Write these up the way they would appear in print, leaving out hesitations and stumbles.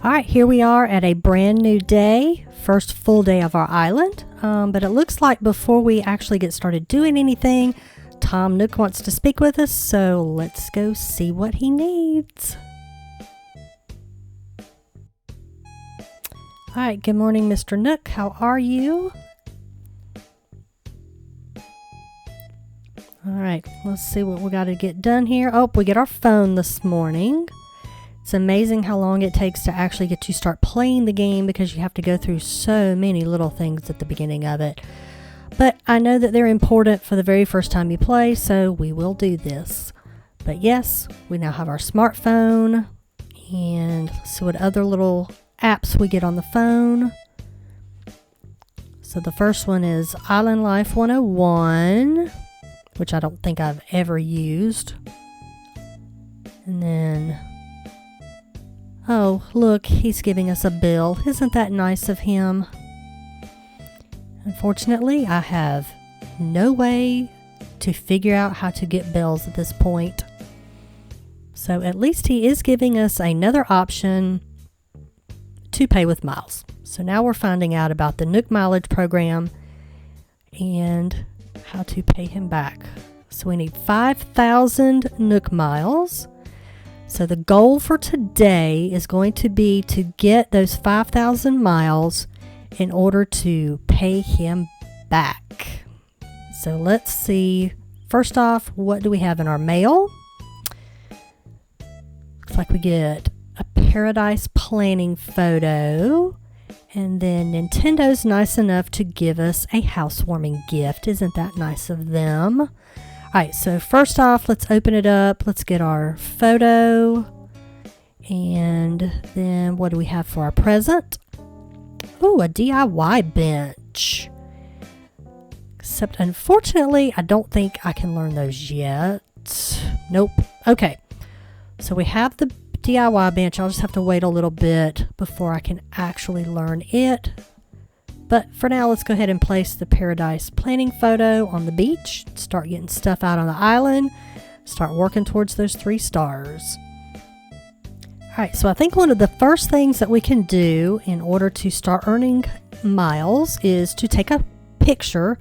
All right, here we are at a brand new day, first full day of our island. But it looks like before we actually get started doing anything, Tom Nook wants to speak with us, so let's go see what he needs. All right, good morning, Mr. Nook. How are you? All right, let's see what we got to get done here. Oh, we get our phone this morning. It's amazing how long it takes to actually get to start playing the game because you have to go through so many little things at the beginning of it. But I know that they're important for the very first time you play, so we will do this. But yes, we now have our smartphone, and let's see what other little apps we get on the phone. So the first one is Island Life 101, which I don't think I've ever used. And then, oh, look, he's giving us a bill. Isn't that nice of him? Unfortunately, I have no way to figure out how to get bills at this point. So at least he is giving us another option to pay with miles. So now we're finding out about the Nook mileage program and how to pay him back. So we need 5,000 Nook miles. So the goal for today is going to be to get those 5,000 miles in order to pay him back. So let's see. First off, what do we have in our mail? Looks like we get a Paradise Planning photo. And then Nintendo's nice enough to give us a housewarming gift. Isn't that nice of them? All right, so first off, let's open it up. Let's get our photo. And then what do we have for our present? Ooh, a DIY bench. Except, unfortunately, I don't think I can learn those yet. Nope. Okay, so we have the DIY bench. I'll just have to wait a little bit before I can actually learn it. But for now, let's go ahead and place the Paradise Planning photo on the beach. Start getting stuff out on the island. Start working towards those 3 stars. All right, so I think one of the first things that we can do in order to start earning miles is to take a picture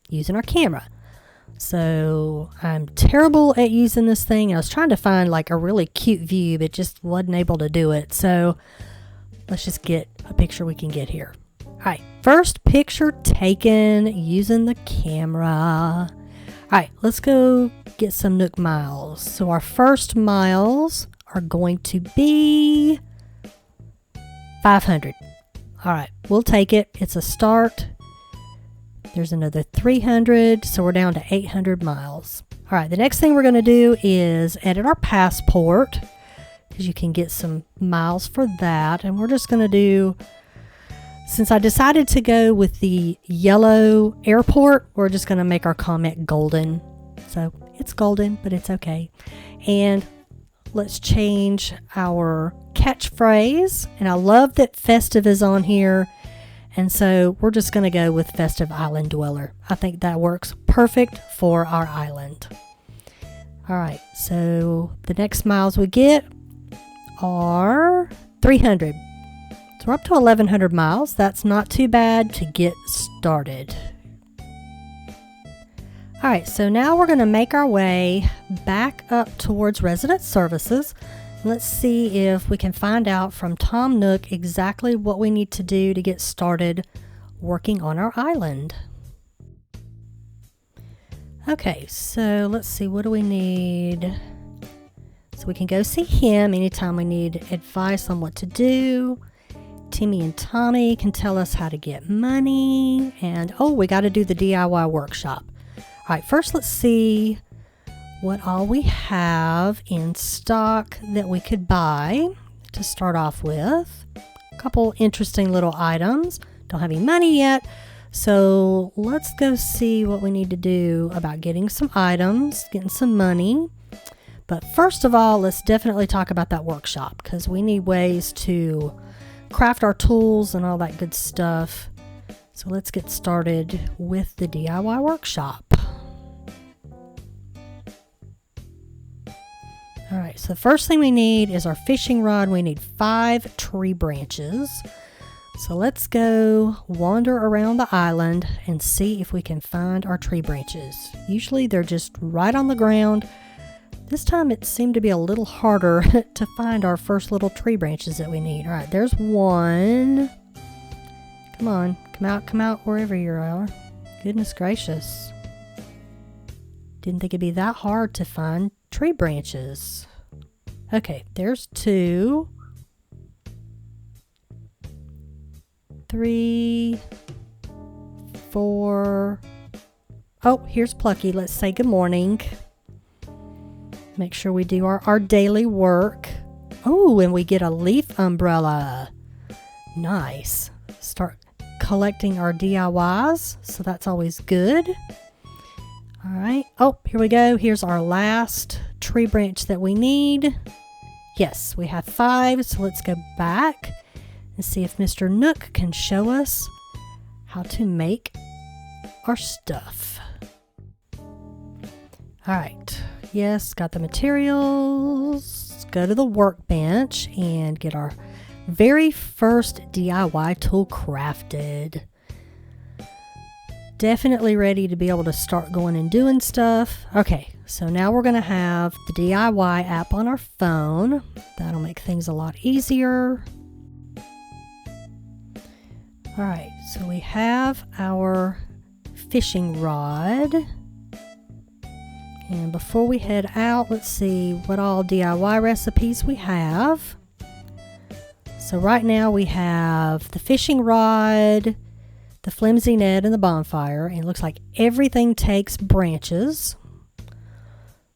using our camera. So I'm terrible at using this thing. I was trying to find like a really cute view, but just wasn't able to do it. So let's just get a picture we can get here. All right, first picture taken using the camera. All right, let's go get some Nook miles. So our first miles are going to be 500. All right, we'll take it. It's a start. There's another 300, so we're down to 800 miles. All right, the next thing we're going to do is edit our passport because you can get some miles for that. And we're just going to do, since I decided to go with the yellow airport, we're just going to make our comment golden. So it's golden, but it's okay. And let's change our catchphrase. And I love that Festive is on here. And so we're just going to go with Festive Island Dweller. I think that works perfect for our island. All right, so the next miles we get are 300. So we're up to 1,100 miles. That's not too bad to get started. All right, so now we're going to make our way back up towards Resident Services. Let's see if we can find out from Tom Nook exactly what we need to do to get started working on our island. Okay, so let's see, what do we need? So we can go see him anytime we need advice on what to do. Timmy and Tommy can tell us how to get money. And, oh, we got to do the DIY workshop. All right, first let's see what all we have in stock that we could buy to start off with. A couple interesting little items. Don't have any money yet, so let's go see what we need to do about getting some items, getting some money. But first of all, let's definitely talk about that workshop because we need ways to craft our tools and all that good stuff. So let's get started with the DIY workshop. All right, right, so the first thing we need is our fishing rod. We need 5 tree branches. So let's go wander around the island and see if we can find our tree branches. Usually they're just right on the ground. This time it seemed to be a little harder to find our first little tree branches that we need. All right, there's one. Come on, come out wherever you are. Goodness gracious. Didn't think it'd be that hard to find tree branches. Okay, there's 2. 3, 4. Oh, here's Plucky. Let's say good morning. Make sure we do our daily work. Oh, and we get a leaf umbrella. Nice. Start collecting our DIYs, so that's always good. All right. Oh, here we go. Here's our last tree branch that we need. Yes, we have 5, so let's go back and see if Mr. Nook can show us how to make our stuff. All right. Yes, got the materials. Let's go to the workbench and get our very first DIY tool crafted. Definitely ready to be able to start going and doing stuff. Okay, so now we're going to have the DIY app on our phone. That'll make things a lot easier. All right, so we have our fishing rod. And before we head out, let's see what all DIY recipes we have. So right now we have the fishing rod, the flimsy net, and the bonfire. And it looks like everything takes branches.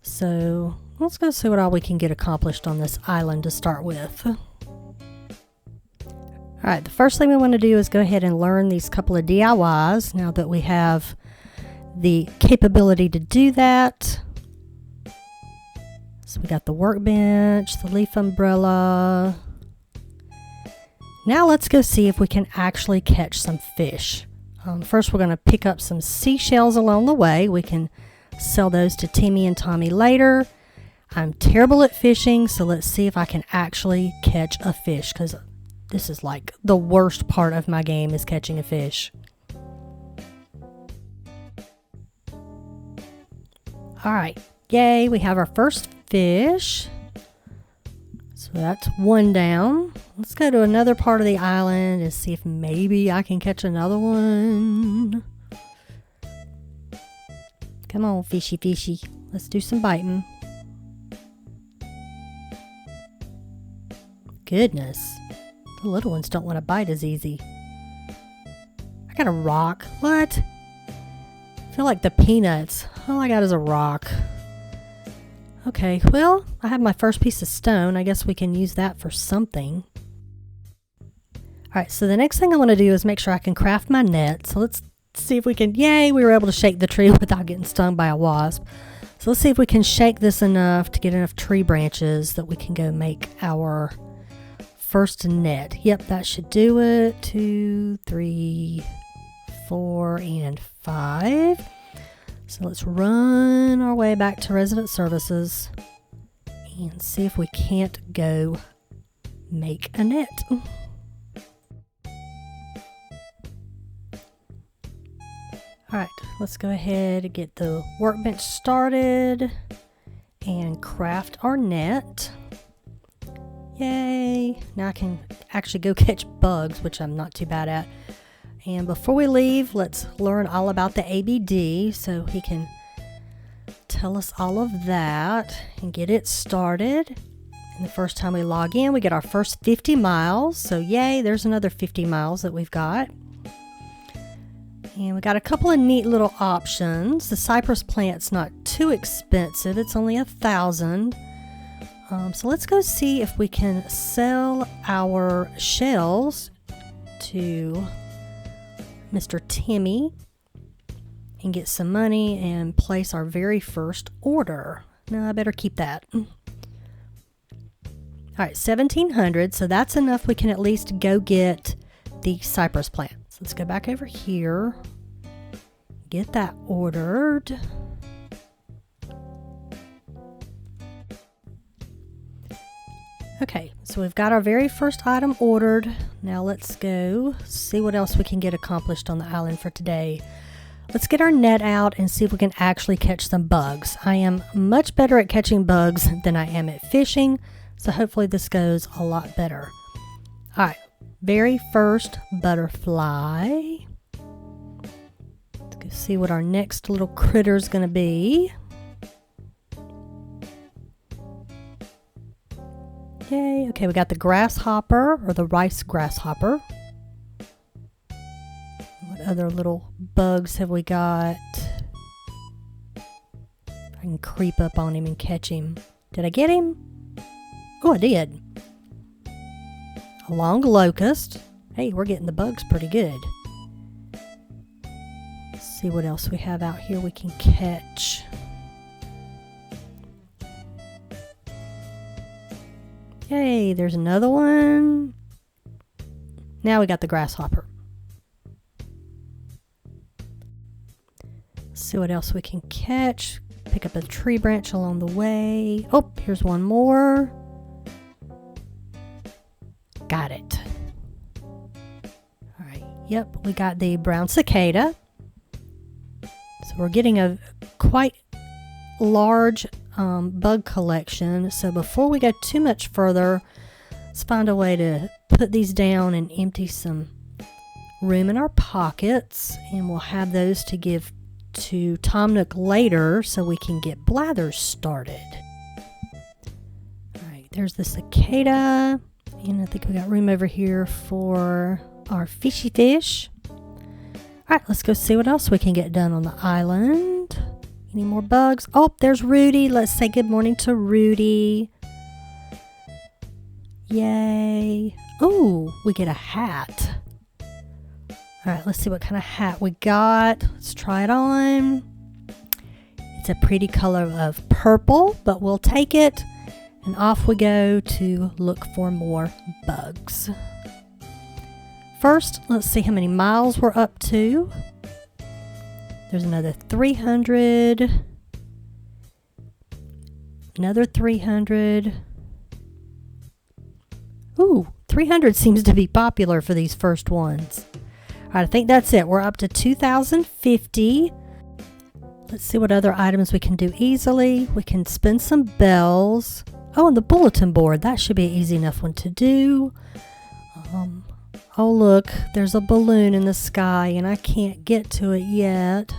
So let's go see what all we can get accomplished on this island to start with. All right, the first thing we want to do is go ahead and learn these couple of DIYs now that we have the capability to do that. So we got the workbench, the leaf umbrella. Now let's go see if we can actually catch some fish. First we're going to pick up some seashells along the way. We can sell those to Timmy and Tommy later. I'm terrible at fishing, so let's see if I can actually catch a fish, because this is like the worst part of my game is catching a fish. All right, yay, we have our first fish. So that's one down. Let's go to another part of the island and see if maybe I can catch another one. Come on, fishy, fishy. Let's do some biting. Goodness. The little ones don't want to bite as easy. I got a rock. What? I feel like the peanuts. All I got is a rock. Okay, well, I have my first piece of stone. I guess we can use that for something. Alright, so the next thing I want to do is make sure I can craft my net. So let's see if we can... Yay, we were able to shake the tree without getting stung by a wasp. So let's see if we can shake this enough to get enough tree branches that we can go make our first net. Yep, that should do it. 2, 3, 4, and 5. So let's run our way back to resident services and see if we can't go make a net. Alright, let's go ahead and get the workbench started and craft our net. Yay! Now I can actually go catch bugs, which I'm not too bad at. And before we leave, let's learn all about the ABD so he can tell us all of that and get it started. And the first time we log in, we get our first 50 miles. So yay, there's another 50 miles that we've got. And we got a couple of neat little options. The cypress plant's not too expensive. It's only 1,000. So let's go see if we can sell our shells to Mr. Timmy and get some money and place our very first order. No, I better keep that. All right, 1,700. So that's enough. We can at least go get the cypress plant. So let's go back over here, get that ordered. Okay, so we've got our very first item ordered. Now let's go see what else we can get accomplished on the island for today. Let's get our net out and see if we can actually catch some bugs. I am much better at catching bugs than I am at fishing, so hopefully this goes a lot better. All right, very first butterfly. Let's go see what our next little critter is going to be. Yay, okay, we got the grasshopper, or the rice grasshopper. What other little bugs have we got? I can creep up on him and catch him. Did I get him? Oh, I did. A long locust. Hey, we're getting the bugs pretty good. Let's see what else we have out here we can catch. Yay, there's another one. Now we got the grasshopper. Let's see what else we can catch. Pick up a tree branch along the way. Oh, here's one more. Got it. All right, yep, we got the brown cicada. So we're getting a quite large bug collection. So before we go too much further, let's find a way to put these down and empty some room in our pockets, and we'll have those to give to Tom Nook later so we can get blathers started. Alright, there's the cicada, and I think we got room over here for our fishy fish. Alright, let's go see what else we can get done on the island. Any more bugs? Oh, there's Rudy. Let's say good morning to Rudy. Yay. Oh, we get a hat. All right, let's see what kind of hat we got. Let's try it on. It's a pretty color of purple, but we'll take it. And off we go to look for more bugs. First, let's see how many miles we're up to. There's another 300. Another 300. Ooh, 300 seems to be popular for these first ones. All right, I think that's it. We're up to 2,050. Let's see what other items we can do easily. We can spin some bells. Oh, and the bulletin board. That should be an easy enough one to do. Oh, look, there's a balloon in the sky, and I can't get to it yet.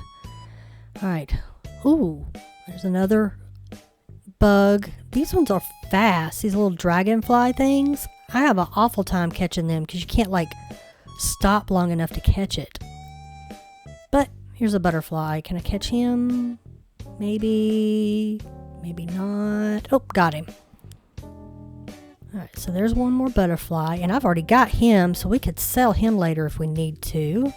All right. Ooh, there's another bug. These ones are fast, these little dragonfly things. I have an awful time catching them because you can't, like, stop long enough to catch it. But here's a butterfly. Can I catch him? Maybe, maybe not. Oh, got him. Alright, so there's one more butterfly, and I've already got him, so we could sell him later if we need to.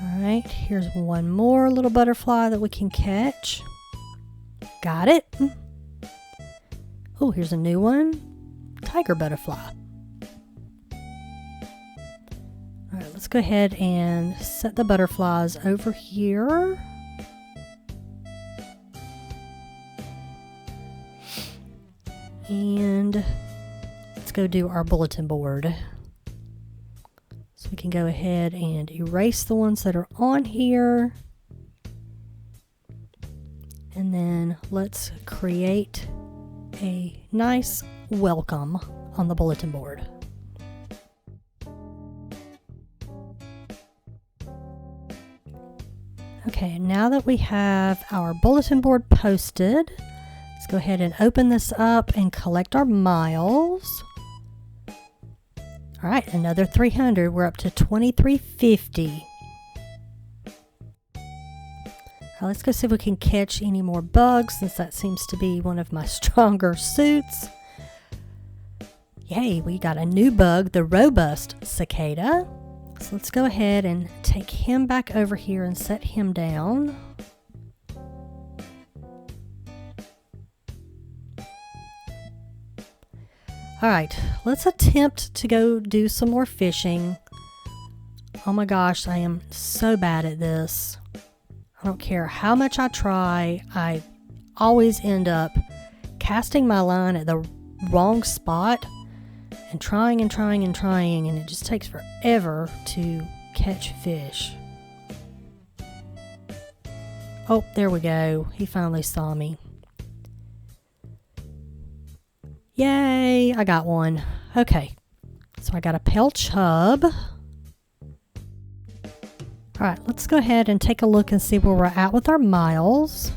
Alright, here's one more little butterfly that we can catch. Got it. Oh, here's a new one. Tiger butterfly. Alright, let's go ahead and set the butterflies over here. And let's go do our bulletin board. So we can go ahead and erase the ones that are on here. And then let's create a nice welcome on the bulletin board. Okay, now that we have our bulletin board posted, let's go ahead and open this up and collect our miles. All right, another 300. We're up to 2,350. Let's go see if we can catch any more bugs, since that seems to be one of my stronger suits. Yay, we got a new bug, the robust cicada. So let's go ahead and take him back over here and set him down. Alright, let's attempt to go do some more fishing. Oh my gosh, I am so bad at this. I don't care how much I try, I always end up casting my line at the wrong spot and trying and trying and trying, and it just takes forever to catch fish. Oh, there we go. He finally saw me. Yay, I got one. Okay, so I got a pale chub. Alright, let's go ahead and take a look and see where we're at with our miles.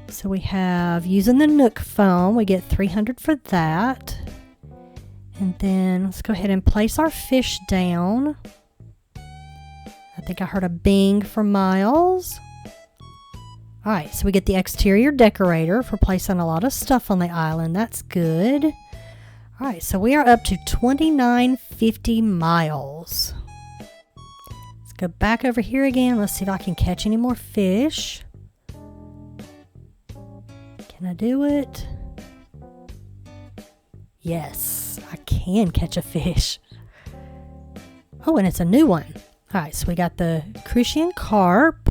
So we have, using the Nook phone, we get 300 for that. And then let's go ahead and place our fish down. I think I heard a bing for miles. Alright, so we get the exterior decorator for placing a lot of stuff on the island. That's good. Alright, so we are up to 2950 miles. Let's go back over here again. Let's see if I can catch any more fish. Can I do it? Yes, I can catch a fish. Oh, and it's a new one. Alright, so we got the Crucian carp.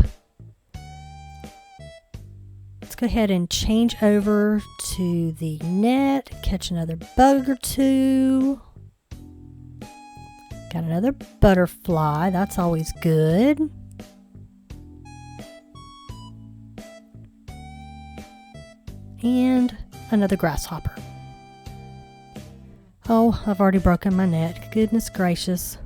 Let's go ahead and change over to the net, catch another bug or two. Got another butterfly, that's always good. And another grasshopper. Oh, I've already broken my net. Goodness gracious.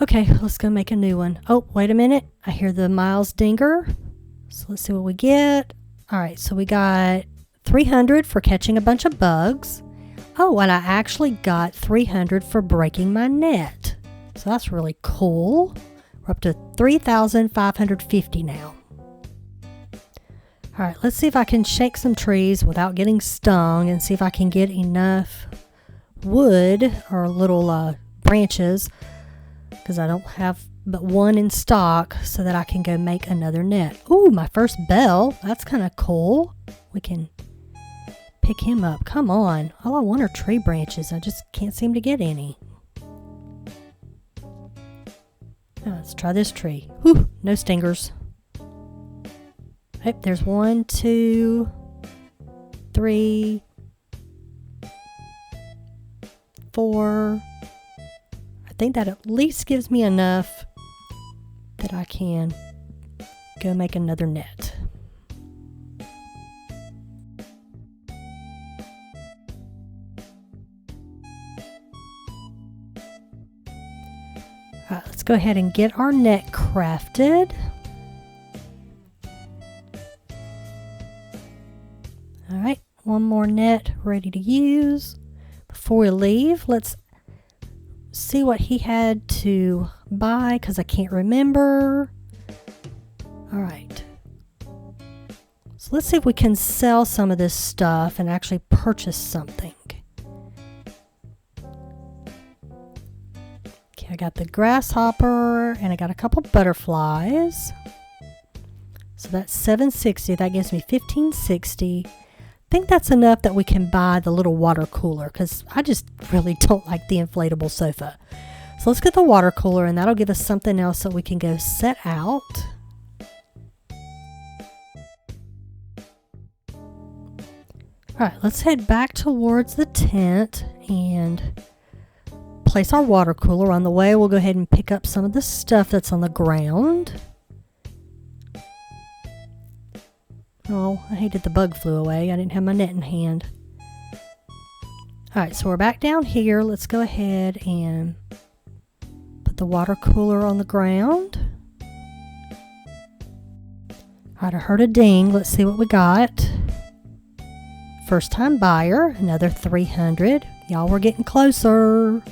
Okay, let's go make a new one. Oh, wait a minute. I hear the miles dinger. So let's see what we get. Alright, so we got 300 for catching a bunch of bugs. Oh, and I actually got 300 for breaking my net. So that's really cool. We're up to 3,550 now. Alright, let's see if I can shake some trees without getting stung and see if I can get enough wood or little branches, because I don't have but one in stock, so that I can go make another net. Ooh, my first bell. That's kind of cool. We can pick him up. Come on. All I want are tree branches. I just can't seem to get any. Oh, let's try this tree. Whew, no stingers. Yep, there's 1, 2, 3, 4. I think that at least gives me enough that I can go make another net. All right, let's go ahead and get our net crafted. Alright, one more net ready to use. Before we leave, let's see what he had to buy, because I can't remember. Alright. So let's see if we can sell some of this stuff and actually purchase something. Okay, I got the grasshopper and I got a couple butterflies. So that's 760. That gives me 1560. I think that's enough that we can buy the little water cooler, because I just really don't like the inflatable sofa. So let's get the water cooler, and that'll give us something else that we can go set out. Alright, let's head back towards the tent and place our water cooler. On the way, we'll go ahead and pick up some of the stuff that's on the ground. Oh, I hated the bug flew away. I didn't have my net in hand. Alright, so we're back down here. Let's go ahead and put the water cooler on the ground. Alright, I heard a ding. Let's see what we got. First time buyer, another 300. Y'all, we're getting closer.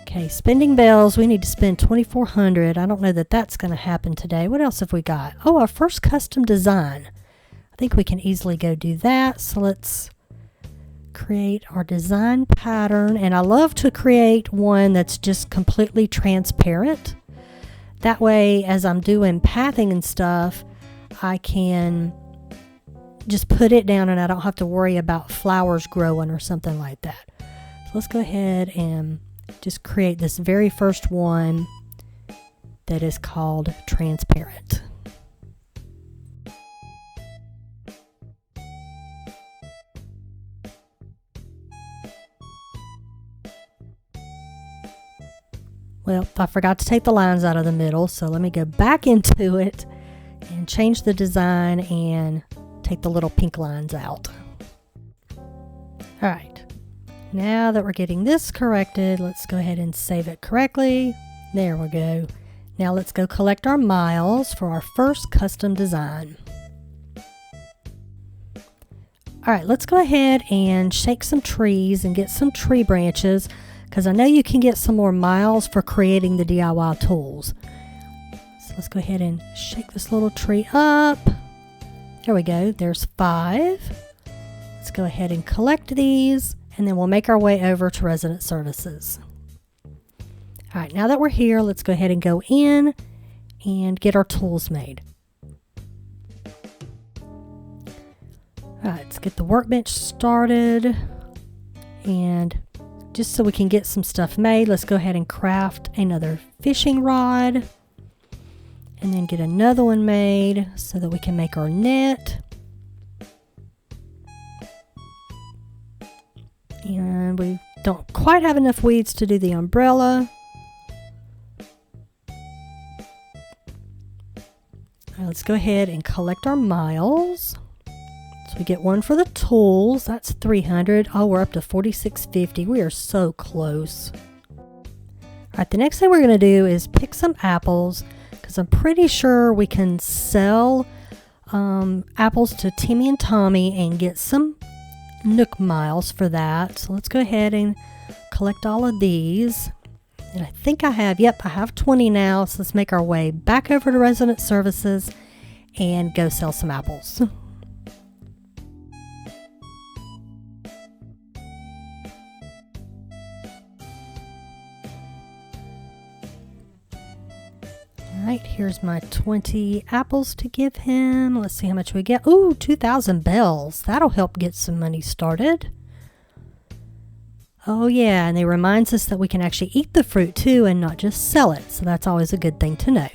Okay, spending bells. We need to spend 2,400. I don't know that that's going to happen today. What else have we got? Oh, our first custom design. I think we can easily go do that. So let's create our design pattern. And I love to create one that's just completely transparent. That way, as I'm doing pathing and stuff, I can just put it down and I don't have to worry about flowers growing or something like that. So let's go ahead and just create this very first one that is called transparent. Well, I forgot to take the lines out of the middle, so let me go back into it and change the design and take the little pink lines out. All right, now that we're getting this corrected, let's go ahead and save it correctly. There we go. Now let's go collect our miles for our first custom design. All right, let's go ahead and shake some trees and get some tree branches, because I know you can get some more miles for creating the DIY tools. So let's go ahead and shake this little tree up. There we go, there's 5. Let's go ahead and collect these, and then we'll make our way over to Resident Services. All right, now that we're here, let's go ahead and go in and get our tools made. All right, let's get the workbench started, and just so we can get some stuff made, let's go ahead and craft another fishing rod, and then get another one made so that we can make our net. And we don't quite have enough weeds to do the umbrella. All right, let's go ahead and collect our miles. So we get one for the tools, that's 300. Oh, we're up to 4650. We are so close. All right, the next thing we're going to do is pick some apples, because I'm pretty sure we can sell apples to Timmy and Tommy and get some Nook Miles for that. So let's go ahead and collect all of these. And I think I have 20 now. So let's make our way back over to Resident Services and go sell some apples. Alright, here's my 20 apples to give him. Let's see how much we get. Ooh, 2,000 bells. That'll help get some money started. Oh yeah, and it reminds us that we can actually eat the fruit too and not just sell it. So that's always a good thing to know.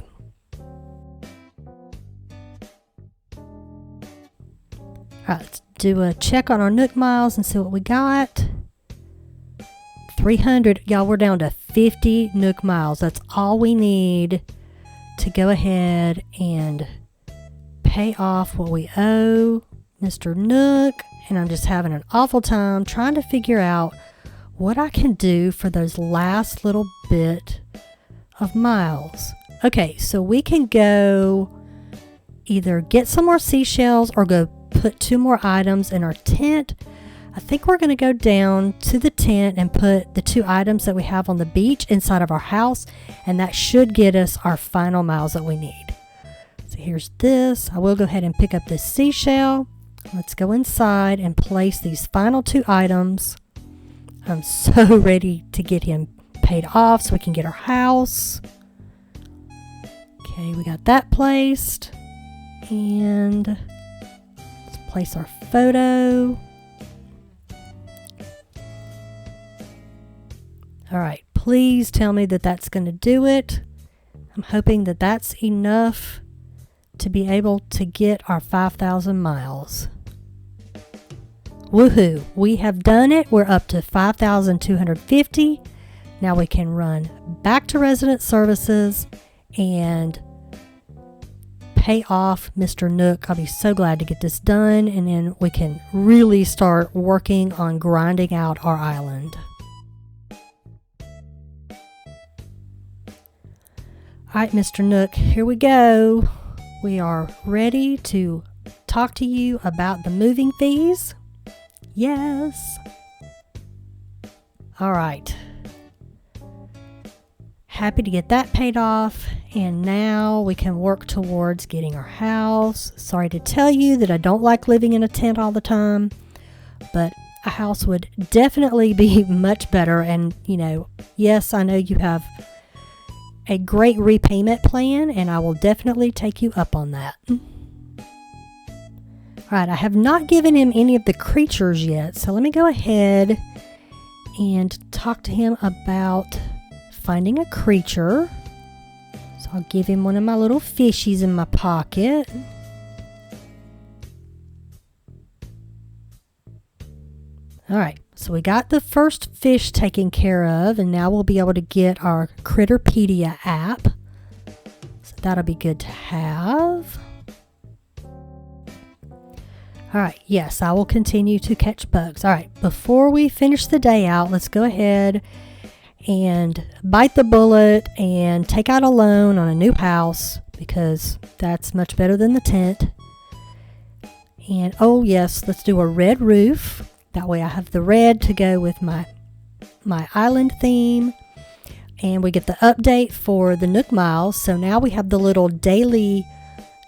Alright, let's do a check on our Nook Miles and see what we got. 300. Y'all, we're down to 50 Nook Miles. That's all we need to go ahead and pay off what we owe Mr. Nook. And I'm just having an awful time trying to figure out what I can do for those last little bit of miles. Okay, so we can go either get some more seashells or go put 2 more items in our tent. I think we're going to go down to the tent and put the 2 items that we have on the beach inside of our house, and that should get us our final miles that we need. So here's this. I will go ahead and pick up this seashell. Let's go inside and place these final 2 items. I'm so ready to get him paid off so we can get our house. Okay, we got that placed. And let's place our photo. All right, please tell me that that's going to do it. I'm hoping that that's enough to be able to get our 5,000 miles. Woohoo, we have done it. We're up to 5,250. Now we can run back to Resident Services and pay off Mr. Nook. I'll be so glad to get this done, and then we can really start working on grinding out our island. All right, Mr. Nook, here we go. We are ready to talk to you about the moving fees. Yes. All right. Happy to get that paid off, and now we can work towards getting our house. Sorry to tell you that I don't like living in a tent all the time, but a house would definitely be much better. And, you know, yes, I know you have a great repayment plan, and I will definitely take you up on that. Alright, I have not given him any of the creatures yet, so let me go ahead and talk to him about finding a creature. So I'll give him one of my little fishies in my pocket. All right, so we got the first fish taken care of, and now we'll be able to get our Critterpedia app. So that'll be good to have. All right, yes, I will continue to catch bugs. All right, before we finish the day out, let's go ahead and bite the bullet and take out a loan on a new house, because that's much better than the tent. And oh yes, let's do a red roof. That way I have the red to go with my island theme. And we get the update for the Nook Miles. So now we have the little daily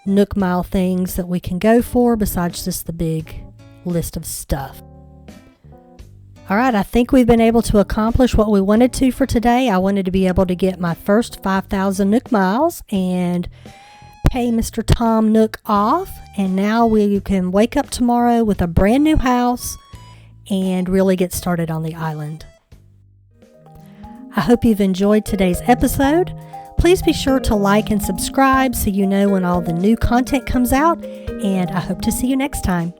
Nook Mile things that we can go for besides just the big list of stuff. All right, I think we've been able to accomplish what we wanted to for today. I wanted to be able to get my first 5,000 Nook Miles and pay Mr. Tom Nook off. And now we can wake up tomorrow with a brand new house and really get started on the island. I hope you've enjoyed today's episode. Please be sure to like and subscribe so you know when all the new content comes out, and I hope to see you next time.